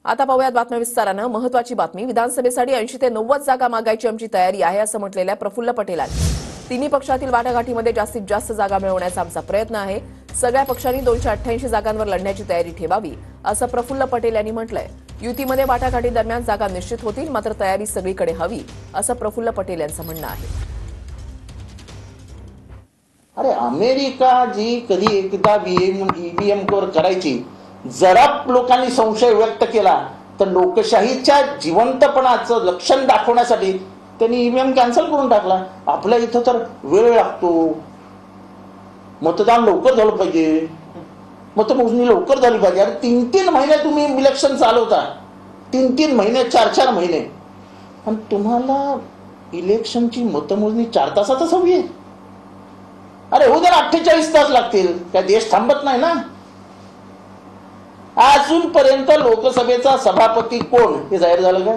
आता पाहूयात बातम्या विस्तारानं। महत्वाची बातमी, विधानसभेसाठी 80 ते 90 जागा मागायची आमची तयारी आहे असं म्हटलेल्या प्रफुल्ल पटेलांनी। तिन्ही पक्षातील वाटाघाटीमध्ये जास्तीत जास्त जागा मिळवण्याचा आमचा प्रयत्न आहे। सगळ्या पक्षांनी 288 जागांवर लढण्याची तयारी ठेवावी असं प्रफुल्ल पटेल यांनी म्हटलंय। युतीमध्ये वाटाघाटी दरम्यान जागा निश्चित होतील, मात्र तयारी सगळीकडे हवी असं प्रफुल्ल पटेल यांचं म्हणणं आहे। अरे अमेरिका जी कधी एकदा ईव्हीएम वर करायची, जरा लोकांनी संशय व्यक्त केला तर लोकशाहीच्या जिवंतपणाचं लक्षण दाखवण्यासाठी त्यांनी ईव्हीएम कॅन्सल करून टाकला। आपल्या इथं तर वेळ लागतो, मतदान लवकर झालं पाहिजे, मतमोजणी लवकर झाली पाहिजे। अरे 3-3 महिने तुम्ही इलेक्शन चालवता, 3-3 महिने, 4-4 महिने, पण तुम्हाला इलेक्शनची मतमोजणी 4 तासातच हवी आहे। अरे उद्या 48 तास लागतील, काय देश थांबत नाही ना। अजूनपर्यंत लोकसभेचा सभापती कोण हे जाहीर झालं का?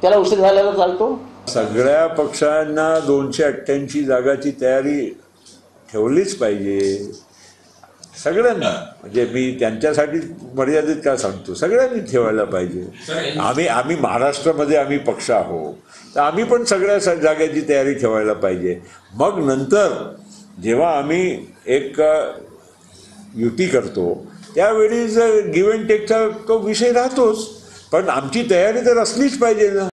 त्याला उशीर झालेला चालतो। सगळ्या पक्षांना 288 जागाची तयारी ठेवलीच पाहिजे, सगळ्यांना। म्हणजे मी त्यांच्यासाठी मर्यादित का सांगतो, सगळ्यांनी ठेवायला पाहिजे। आम्ही महाराष्ट्रामध्ये आम्ही पक्ष आहोत, तर आम्ही पण सगळ्या जागेची तयारी ठेवायला पाहिजे। मग नंतर जेव्हा आम्ही एक युती करतो त्यावेळी गिव्ह अँड टेकचा तो विषय राहतोच, पण आमची तयारी तर असलीच पाहिजे ना।